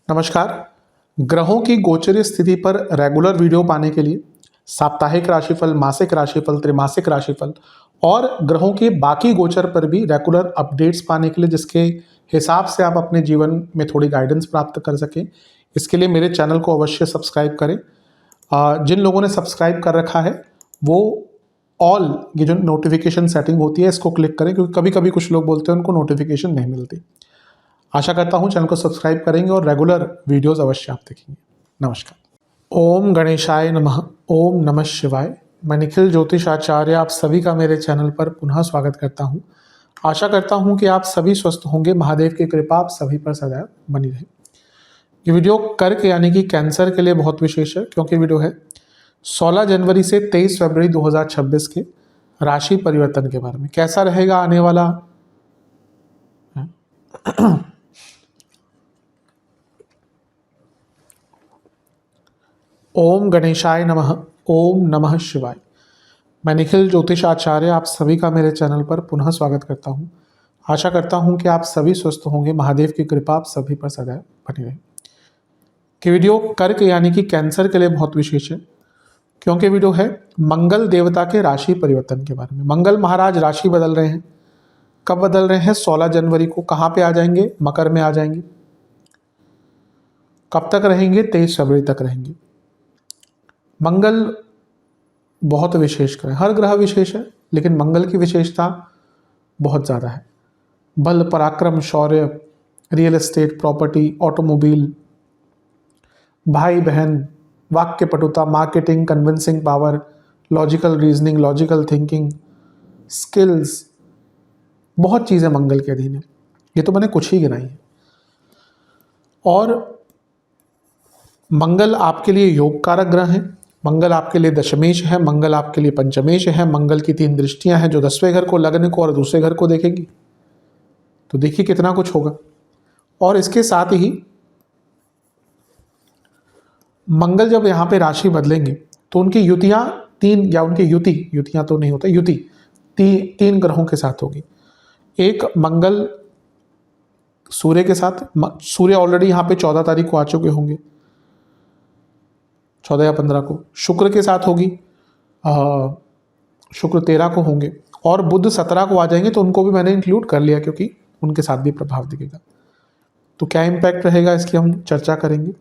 नमस्कार। ग्रहों की गोचरीय स्थिति पर रेगुलर वीडियो पाने के लिए साप्ताहिक राशिफल, मासिक राशिफल, त्रैमासिक राशिफल और ग्रहों के बाकी गोचर पर भी रेगुलर अपडेट्स पाने के लिए, जिसके हिसाब से आप अपने जीवन में थोड़ी गाइडेंस प्राप्त कर सकें, इसके लिए मेरे चैनल को अवश्य सब्सक्राइब करें। जिन लोगों ने सब्सक्राइब कर रखा है वो ऑल ये जो नोटिफिकेशन सेटिंग होती है इसको क्लिक करें, क्योंकि कभी कभी कुछ लोग बोलते हैं उनको नोटिफिकेशन नहीं मिलती। आशा करता हूँ चैनल को सब्सक्राइब करेंगे और रेगुलर वीडियोस अवश्य आप देखेंगे। नमस्कार। ओम गणेशाय नमः। ओम नमः शिवाय। मैं निखिल ज्योतिष आचार्य आप सभी का मेरे चैनल पर पुनः स्वागत करता हूँ। आशा करता हूँ कि आप सभी स्वस्थ होंगे। महादेव की कृपा आप सभी पर सदैव बनी रहे। ये वीडियो कर्क यानी कि कैंसर के लिए बहुत विशेष है, क्योंकि वीडियो है 16 जनवरी से 23 फरवरी 2026 के राशि परिवर्तन के बारे में। कैसा रहेगा आने वाला ओम गणेशाय नमः। ओम नमः शिवाय। मैं निखिल ज्योतिष आचार्य आप सभी का मेरे चैनल पर पुनः स्वागत करता हूं। आशा करता हूं कि आप सभी स्वस्थ होंगे। महादेव की कृपा आप सभी पर सदैव बनी रहे। कि वीडियो कर्क यानी कि कैंसर के लिए बहुत विशेष है, क्योंकि वीडियो है मंगल देवता के राशि परिवर्तन के बारे में। मंगल महाराज राशि बदल रहे हैं। कब बदल रहे हैं? 16 जनवरी को। कहाँ पे आ जाएंगे? मकर में आ जाएंगे। कब तक रहेंगे? 23 फरवरी तक रहेंगे। मंगल बहुत विशेष है। हर ग्रह विशेष है, लेकिन मंगल की विशेषता बहुत ज़्यादा है। बल, पराक्रम, शौर्य, रियल एस्टेट, प्रॉपर्टी, ऑटोमोबाइल, भाई बहन, वाक्य पटुता, marketing, convincing power, logical reasoning, logical thinking, skills, बहुत चीज़ें मंगल के अधीन है। ये तो मैंने कुछ ही गिनाई है। और मंगल आपके लिए योग कारक ग्रह है। मंगल आपके लिए दशमेश है। मंगल आपके लिए पंचमेश है। मंगल की 3 दृष्टियां हैं, जो 10वें घर को, लग्न को और दूसरे घर को देखेगी। तो देखिए कितना कुछ होगा। और इसके साथ ही मंगल जब यहाँ पे राशि बदलेंगे तो उनकी युतियां 3 या उनकी युतियां तो नहीं होता, युति 3 ग्रहों के साथ होगी। एक मंगल सूर्य के साथ। सूर्य ऑलरेडी यहाँ पे 14 तारीख को आ चुके होंगे, 14 या 15 को। शुक्र के साथ होगी, शुक्र 13 को होंगे। और बुध 17 को आ जाएंगे, तो उनको भी मैंने इंक्लूड कर लिया, क्योंकि उनके साथ भी प्रभाव दिखेगा। तो क्या इम्पैक्ट रहेगा इसकी हम चर्चा करेंगे।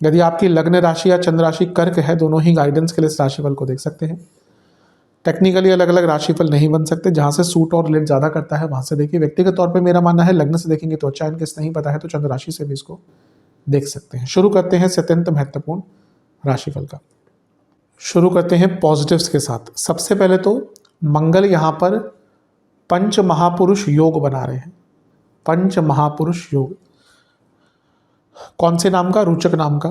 यदि आपकी लग्न राशि या चंद्र राशि कर्क है, दोनों ही गाइडेंस के लिए इस राशिफल को देख सकते हैं। टेक्निकली अलग अलग राशिफल नहीं बन सकते, जहाँ से सूट और रिलेट ज़्यादा करता है वहाँ से देखिए। व्यक्तिगत तौर पर मेरा मानना है लग्न से देखेंगे तो अच्छा है। इनकेस नहीं पता है तो चंद्र राशि से भी इसको देख सकते हैं। शुरू करते हैं अत्यंत महत्वपूर्ण राशिफल का। शुरू करते हैं पॉजिटिव्स के साथ। सबसे पहले तो मंगल यहाँ पर पंच महापुरुष योग बना रहे हैं। पंच महापुरुष योग कौन से नाम का? रोचक नाम का।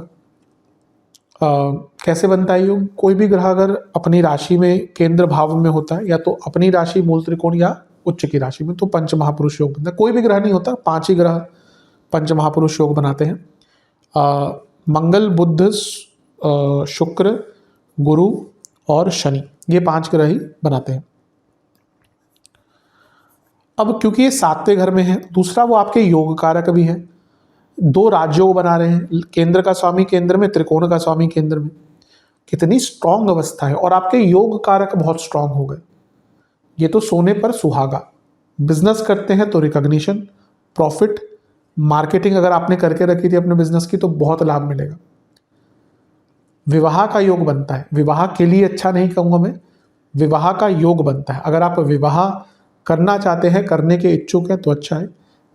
कैसे बनता है योग? कोई भी ग्रह अगर अपनी राशि में केंद्र भाव में होता है, या तो अपनी राशि मूल त्रिकोण या उच्च की राशि में, तो पंच महापुरुष योग बनता है। कोई भी ग्रह नहीं होता, 5 ही ग्रह पंच महापुरुष योग बनाते हैं। मंगल, बुध, शुक्र, गुरु और शनि, ये 5 ग्रह ही बनाते हैं। अब क्योंकि ये 7वें घर में है, दूसरा वो आपके योग कारक भी है। 2 राजयोग बना रहे हैं। केंद्र का स्वामी केंद्र में, त्रिकोण का स्वामी केंद्र में। कितनी स्ट्रांग अवस्था है। और आपके योग कारक बहुत स्ट्रांग हो गए। ये तो सोने पर सुहागा। बिजनेस करते हैं तो रिकॉग्निशन, प्रॉफिट, मार्केटिंग अगर आपने करके रखी थी अपने बिजनेस की तो बहुत लाभ मिलेगा। विवाह का योग बनता है। विवाह के लिए अच्छा नहीं कहूँगा मैं, विवाह का योग बनता है। अगर आप विवाह करना चाहते हैं, करने के इच्छुक हैं, तो अच्छा है।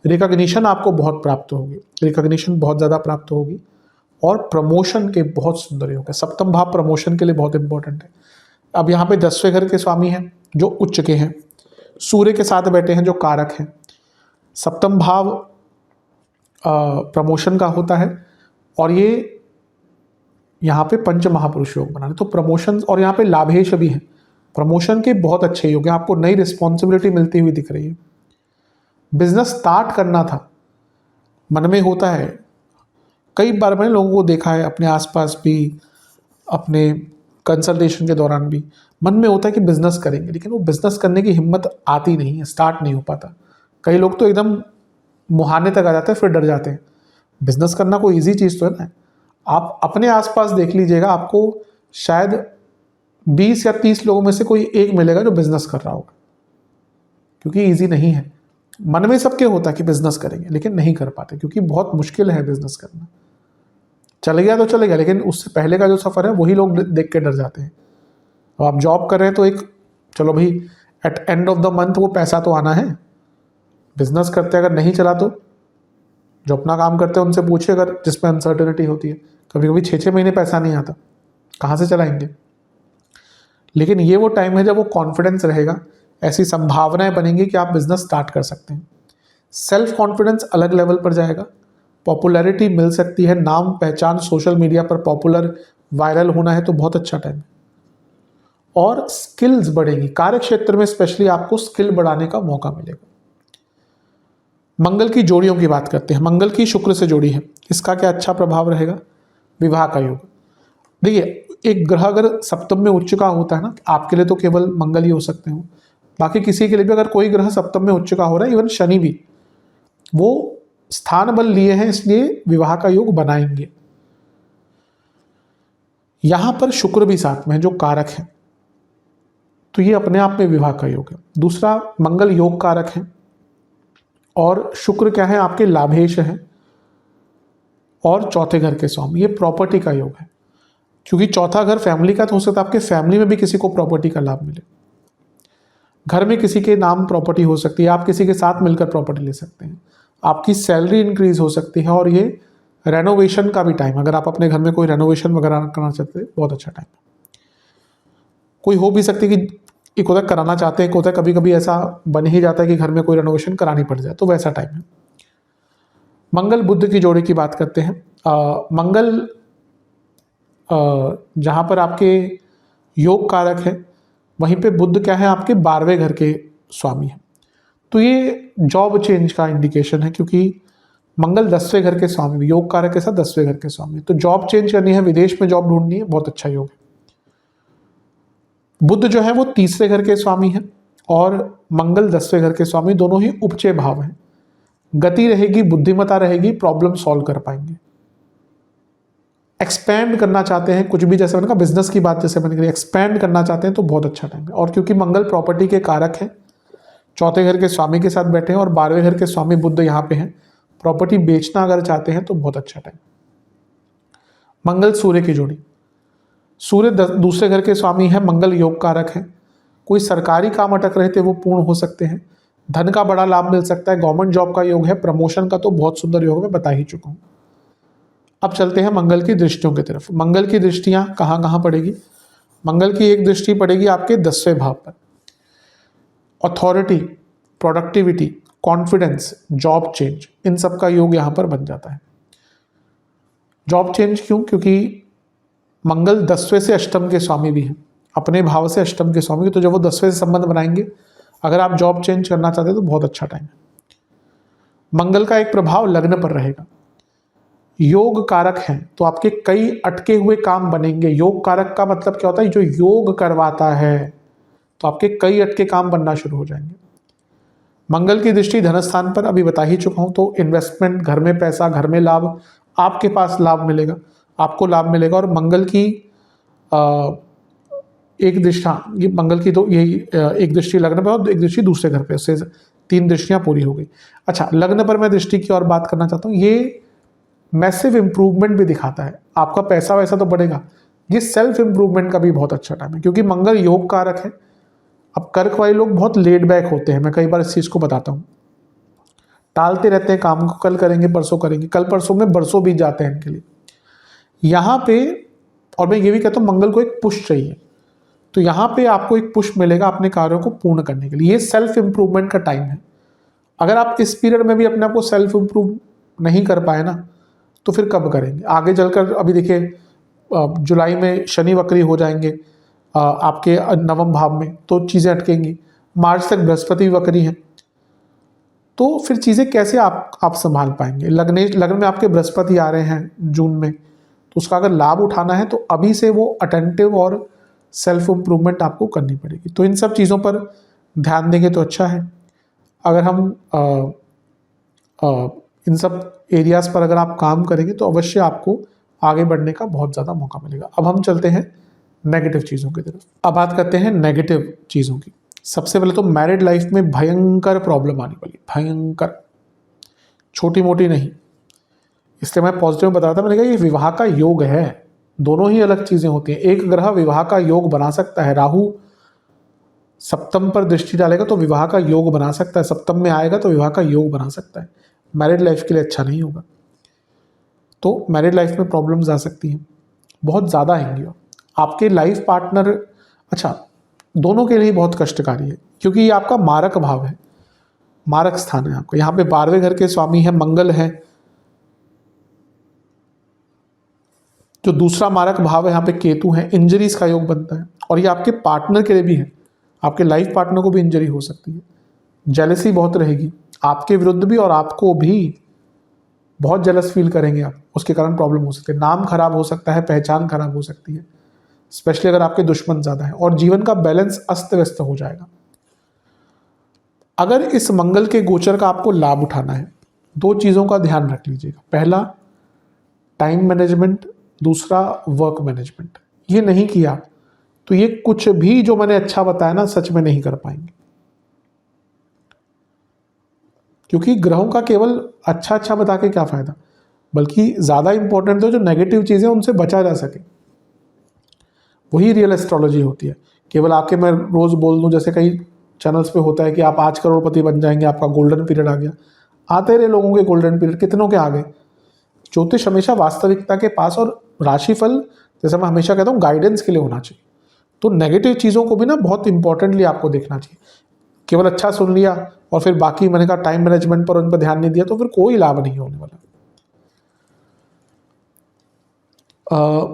रिकॉग्निशन आपको बहुत प्राप्त होगी। रिकॉग्निशन बहुत ज़्यादा प्राप्त होगी। और प्रमोशन के बहुत सुंदर योग है। सप्तम भाव प्रमोशन के लिए बहुत इंपॉर्टेंट है। अब यहाँ पे 10वें घर के स्वामी हैं जो उच्च के हैं, सूर्य के साथ बैठे हैं जो कारक हैं। सप्तम भाव प्रमोशन का होता है, और ये यहाँ पे पंच महापुरुष योग बना रहे, तो प्रमोशन, और यहाँ पे लाभेश भी है। प्रमोशन के बहुत अच्छे योग हैं। आपको नई रिस्पॉन्सिबिलिटी मिलती हुई दिख रही है। बिजनेस स्टार्ट करना था, मन में होता है। कई बार मैंने लोगों को देखा है अपने आसपास भी, अपने कंसल्टेशन के दौरान भी, मन में होता है कि बिजनेस करेंगे, लेकिन वो बिजनेस करने की हिम्मत आती नहीं है, स्टार्ट नहीं हो पाता। कई लोग तो एकदम मुहाने तक आ जाते हैं, फिर डर जाते हैं। बिजनेस करना कोई इजी चीज़ तो है ना। आप अपने आसपास देख लीजिएगा, आपको शायद 20 या 30 लोगों में से कोई एक मिलेगा जो बिजनेस कर रहा होगा, क्योंकि इजी नहीं है। मन में सबके होता है कि बिजनेस करेंगे, लेकिन नहीं कर पाते क्योंकि बहुत मुश्किल है बिजनेस करना। चल गया तो चले गया, लेकिन उससे पहले का जो सफ़र है वही लोग देख के डर जाते हैं। अब आप जॉब कर रहे हैं तो एक चलो भाई, at end of the month वो पैसा तो आना है। बिजनेस करते अगर नहीं चला तो जो अपना काम करते हैं उनसे पूछिए, अगर जिसमें अनसर्टेनिटी होती है, कभी कभी 6-6 महीने पैसा नहीं आता, कहाँ से चलाएंगे। लेकिन ये वो टाइम है जब वो कॉन्फिडेंस रहेगा, ऐसी संभावनाएं बनेंगी कि आप बिजनेस स्टार्ट कर सकते हैं। सेल्फ कॉन्फिडेंस अलग लेवल पर जाएगा, पॉपुलैरिटी मिल सकती है, नाम पहचान, सोशल मीडिया पर पॉपुलर वायरल होना है तो बहुत अच्छा टाइम है। और स्किल्स बढ़ेगी, कार्य क्षेत्र में स्पेशली आपको स्किल बढ़ाने का मौका मिलेगा। मंगल की जोड़ियों की बात करते हैं। मंगल की शुक्र से जोड़ी है, इसका क्या अच्छा प्रभाव रहेगा? विवाह का योग। देखिए, एक ग्रह अगर सप्तम में उच्च का होता है ना, आपके लिए तो केवल मंगल ही हो सकते हो, बाकी किसी के लिए भी अगर कोई ग्रह सप्तम में उच्च का हो रहा है, इवन शनि भी, वो स्थान बल लिए हैं, इसलिए विवाह का योग बनाएंगे। यहां पर शुक्र भी साथ में है जो कारक है, तो ये अपने आप में विवाह का योग है। दूसरा, मंगल योग कारक है और शुक्र क्या है? आपके लाभेश है और चौथे घर के स्वामी, ये प्रॉपर्टी का योग है। क्योंकि चौथा घर फैमिली का, तो हो सकता है आपके फैमिली में भी किसी को प्रॉपर्टी का लाभ मिले। घर में किसी के नाम प्रॉपर्टी हो सकती है, आप किसी के साथ मिलकर प्रॉपर्टी ले सकते हैं, आपकी सैलरी इंक्रीज हो सकती है। और ये रेनोवेशन का भी टाइम, अगर आप अपने घर में कोई रेनोवेशन वगैरह करना चाहते हैं, बहुत अच्छा टाइम है। कोई हो भी सकती है कि एक होता है कराना चाहते हैं, एक होता है कभी कभी ऐसा बन ही जाता है कि घर में कोई रेनोवेशन करानी पड़ जाए, तो वैसा टाइम है। मंगल बुध की जोड़ी की बात करते हैं। मंगल जहाँ पर आपके योग कारक है, वहीं पे बुध क्या है? आपके 12वें घर के स्वामी है। तो ये जॉब चेंज का इंडिकेशन है, क्योंकि मंगल 10वें घर के स्वामी, योग कारक के साथ 10वें घर के स्वामी, तो जॉब चेंज करनी है, विदेश में जॉब ढूंढनी है, बहुत अच्छा योग है। बुध जो है वो 3रे घर के स्वामी है और मंगल 10वें घर के स्वामी, दोनों ही उपचय भाव हैं। गति रहेगी, बुद्धिमत्ता रहेगी, प्रॉब्लम सॉल्व कर पाएंगे। एक्सपैंड करना चाहते हैं कुछ भी, जैसे मैंने कहा बिजनेस की बात जैसे मैंने कही, एक्सपैंड करना चाहते हैं तो बहुत अच्छा टाइम है। और क्योंकि मंगल प्रॉपर्टी के कारक है, चौथे घर के स्वामी के साथ बैठे हैं और 12वें घर के स्वामी बुध यहाँ पे हैं, प्रॉपर्टी बेचना अगर चाहते हैं तो बहुत अच्छा टाइम। मंगल सूर्य की जोड़ी, सूर्य दूसरे घर के स्वामी है, मंगल योग कारक है। कोई सरकारी काम अटक रहे थे वो पूर्ण हो सकते हैं, धन का बड़ा लाभ मिल सकता है, गवर्नमेंट जॉब का योग है, प्रमोशन का तो बहुत सुंदर योग मैं बता ही चुका हूँ। अब चलते हैं मंगल की दृष्टियों की तरफ। मंगल की दृष्टियां कहाँ कहाँ पड़ेगी? मंगल की एक दृष्टि पड़ेगी आपके 10वें भाव पर। Authority, productivity, confidence, job change, इन सब का योग यहाँ पर बन जाता है। जॉब चेंज क्यों? क्योंकि मंगल 10वें से अष्टम के स्वामी भी हैं, अपने भाव से अष्टम के स्वामी, तो जब वो 10वें से संबंध बनाएंगे, अगर आप जॉब चेंज करना चाहते हैं तो बहुत अच्छा टाइम है। मंगल का एक प्रभाव लग्न पर रहेगा, योग कारक है, तो आपके कई अटके हुए काम बनेंगे। योग कारक का मतलब क्या होता है? जो योग करवाता है, तो आपके कई अटके काम बनना शुरू हो जाएंगे। मंगल की दृष्टि धनस्थान पर अभी बता ही चुका हूं, तो इन्वेस्टमेंट, घर में पैसा, घर में लाभ, आपके पास लाभ मिलेगा, आपको लाभ मिलेगा। और मंगल की एक दृष्टि, ये मंगल की तो यही एक दृष्टि लग्न पर और एक दृष्टि दूसरे घर पे, उससे 3 दृष्टियां पूरी हो गई। अच्छा, लग्न पर मैं दृष्टि की और बात करना चाहता हूँ। ये मैसिव इंप्रूवमेंट भी दिखाता है, आपका पैसा वैसा तो बढ़ेगा, ये सेल्फ इंप्रूवमेंट का भी बहुत अच्छा टाइम है, क्योंकि मंगल योग कारक है। अब कर्क वाले लोग बहुत लेड बैक होते हैं, मैं कई बार इस चीज़ को बताता हूँ, टालते रहते हैं काम को, कल करेंगे, परसों करेंगे, कल परसों में बरसों बीत जाते हैं इनके लिए। यहाँ पे, और मैं ये भी कहता हूँ, मंगल को एक पुश चाहिए, तो यहाँ पे आपको एक पुश मिलेगा अपने कार्यों को पूर्ण करने के लिए। ये सेल्फ इंप्रूवमेंट का टाइम है। अगर आप इस पीरियड में भी अपने आप को सेल्फ इंप्रूव नहीं कर पाए ना, तो फिर कब करेंगे आगे चलकर? अभी देखिए, जुलाई में शनि वक्री हो जाएंगे आपके 9वें भाव में, तो चीज़ें अटकेंगी। मार्च तक बृहस्पति वक्री है, तो फिर चीज़ें कैसे आप संभाल पाएंगे? लग्न में आपके बृहस्पति आ रहे हैं जून में, तो उसका अगर लाभ उठाना है तो अभी से वो अटेंटिव और सेल्फ इम्प्रूवमेंट आपको करनी पड़ेगी। तो इन सब चीज़ों पर ध्यान देंगे तो अच्छा है। अगर हम इन सब एरियाज़ पर अगर आप काम करेंगे तो अवश्य आपको आगे बढ़ने का बहुत ज़्यादा मौका मिलेगा। अब हम चलते हैं नेगेटिव चीज़ों की तरफ। अब बात करते हैं नेगेटिव चीज़ों की। सबसे पहले तो मैरिड लाइफ में भयंकर प्रॉब्लम आने वाली, भयंकर, छोटी मोटी नहीं। इसलिए मैं पॉजिटिव में बताया था, मैंने कहा ये विवाह का योग है, दोनों ही अलग चीज़ें होती हैं। एक ग्रह विवाह का योग बना सकता है, राहु सप्तम पर दृष्टि डालेगा तो विवाह का योग बना सकता है, सप्तम में आएगा तो विवाह का योग बना सकता है। मैरिड लाइफ के लिए अच्छा नहीं होगा, तो मैरिड लाइफ में प्रॉब्लम्स आ सकती हैं, बहुत ज़्यादा आएंगी। आपके लाइफ पार्टनर, अच्छा, दोनों के लिए बहुत कष्टकारी है, क्योंकि ये आपका मारक भाव है, मारक स्थान है आपका। यहाँ पे 12वें घर के स्वामी है मंगल है, जो दूसरा मारक भाव है यहाँ पे केतु है, इंजरीज का योग बनता है। और ये आपके पार्टनर के लिए भी है, आपके लाइफ पार्टनर को भी इंजरी हो सकती है, जेलसी बहुत रहेगी आपके विरुद्ध भी, और आपको भी बहुत जेलस फील करेंगे आप, उसके कारण प्रॉब्लम हो सकती है। नाम खराब हो सकता है, पहचान खराब हो सकती है, स्पेशली अगर आपके दुश्मन ज़्यादा है, और जीवन का बैलेंस अस्त व्यस्त हो जाएगा। अगर इस मंगल के गोचर का आपको लाभ उठाना है, दो चीज़ों का ध्यान रख लीजिएगा। पहला टाइम मैनेजमेंट, दूसरा वर्क मैनेजमेंट। ये नहीं किया तो ये कुछ भी जो मैंने अच्छा बताया ना, सच में नहीं कर पाएंगे, क्योंकि ग्रहों का केवल अच्छा अच्छा बता के क्या फ़ायदा, बल्कि ज़्यादा इंपॉर्टेंट तो जो नेगेटिव चीज़ें उनसे बचा जा सके, वही रियल एस्ट्रोलॉजी होती है। केवल आके मैं रोज़ बोल दूं, जैसे कई चैनल्स पे होता है कि आप आज करोड़पति बन जाएंगे, आपका गोल्डन पीरियड आ गया। आते रहे लोगों के गोल्डन पीरियड, कितनों के आ गए। ज्योतिष हमेशा वास्तविकता के पास, और राशिफल जैसे मैं हमेशा कहता हूँ गाइडेंस के लिए होना चाहिए। तो नेगेटिव चीज़ों को भी ना बहुत इंपॉर्टेंटली आपको देखना चाहिए। केवल अच्छा सुन लिया और फिर बाकी मैंने कहा टाइम मैनेजमेंट पर उन पर ध्यान नहीं दिया, तो फिर कोई लाभ नहीं होने वाला।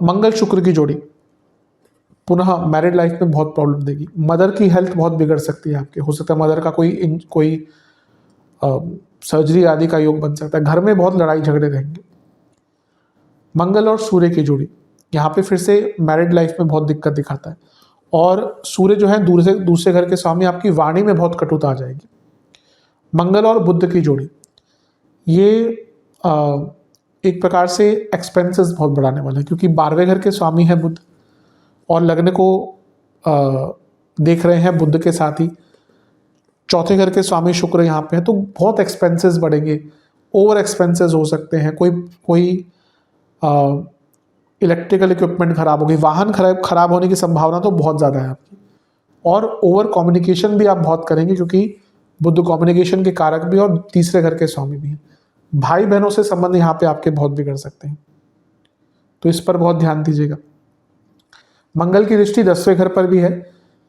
मंगल शुक्र की जोड़ी पुनः मैरिड लाइफ में बहुत प्रॉब्लम देगी। मदर की हेल्थ बहुत बिगड़ सकती है आपके, हो सकता है मदर का कोई सर्जरी आदि का योग बन सकता है। घर में बहुत लड़ाई झगड़े रहेंगे। मंगल और सूर्य की जोड़ी, यहाँ पे फिर से मैरिड लाइफ में बहुत दिक्कत दिखाता है। और सूर्य जो है दूसरे घर के स्वामी, आपकी वाणी में बहुत कटुता आ जाएगी। मंगल और बुध की जोड़ी, ये एक प्रकार से एक्सपेंसेस बहुत बढ़ाने वाले हैं, क्योंकि 12वें घर के स्वामी है बुध, और लग्न को देख रहे हैं बुध के साथ ही। चौथे घर के स्वामी शुक्र यहाँ पे है, तो बहुत एक्सपेंसेस बढ़ेंगे, ओवर एक्सपेंसेस हो सकते हैं। कोई इलेक्ट्रिकल इक्विपमेंट खराब होगी, वाहन खराब होने की संभावना तो बहुत ज़्यादा है आपकी। और ओवर कम्युनिकेशन भी आप बहुत करेंगे, क्योंकि बुध कम्युनिकेशन के कारक भी और तीसरे घर के स्वामी भी हैं। भाई बहनों से संबंध यहाँ पे आपके बहुत बिगड़ सकते हैं, तो इस पर बहुत ध्यान दीजिएगा। मंगल की दृष्टि 10वें घर पर भी है,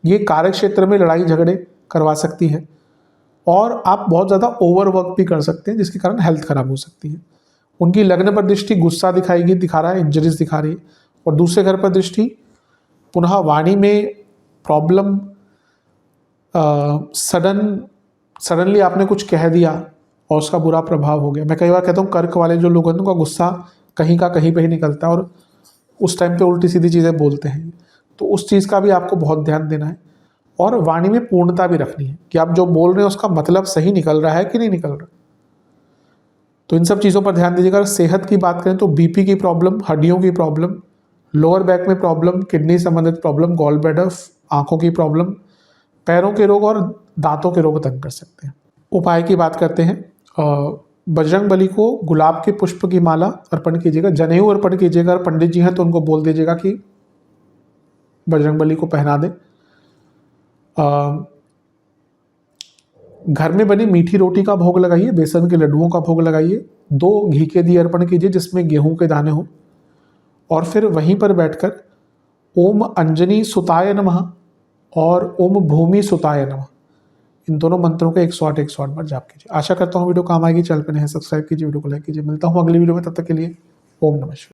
ये कार्य क्षेत्र में लड़ाई झगड़े करवा सकती है, और आप बहुत ज़्यादा ओवर वर्क भी कर सकते हैं, जिसके कारण हेल्थ खराब हो सकती है। उनकी लग्न पर दृष्टि गुस्सा दिखा रहा है, इंजरीज दिखा रही है। और दूसरे घर पर दृष्टि पुनः वाणी में प्रॉब्लम, सडनली आपने कुछ कह दिया और उसका बुरा प्रभाव हो गया। मैं कई बार कहता हूँ कर्क वाले जो लोग हैं उनका गुस्सा कहीं का कहीं पे ही निकलता है, और उस टाइम पे उल्टी सीधी चीज़ें बोलते हैं। तो उस चीज़ का भी आपको बहुत ध्यान देना है, और वाणी में पूर्णता भी रखनी है कि आप जो बोल रहे हैं उसका मतलब सही निकल रहा है कि नहीं निकल रहा। तो इन सब चीज़ों पर ध्यान दीजिएगा। अगर सेहत की बात करें तो बीपी की प्रॉब्लम, हड्डियों की प्रॉब्लम, लोअर बैक में प्रॉब्लम, किडनी संबंधित प्रॉब्लम, गॉल ब्लैडर, आंखों की प्रॉब्लम, पैरों के रोग और दांतों के रोग तंग कर सकते हैं। उपाय की बात करते हैं, बजरंग बली को गुलाब के पुष्प की माला अर्पण कीजिएगा, जनेऊ अर्पण कीजिएगा। अगर पंडित जी हैं तो उनको बोल दीजिएगा कि बजरंग बली को पहना दें। घर में बनी मीठी रोटी का भोग लगाइए, बेसन के लड्डुओं का भोग लगाइए, 2 घी के दिए अर्पण कीजिए जिसमें गेहूं के दाने हो, और फिर वहीं पर बैठकर ओम अंजनी सुताय नमः और ओम भूमि सुताय नमः, इन दोनों मंत्रों के 108 बार जाप कीजिए। आशा करता हूँ वीडियो काम आएगी। चैनल पर नए हैं सब्सक्राइब कीजिए, वीडियो को लाइक कीजिए। मिलता हूँ अगली वीडियो में, तब तक के लिए ओम नमः शिवाय।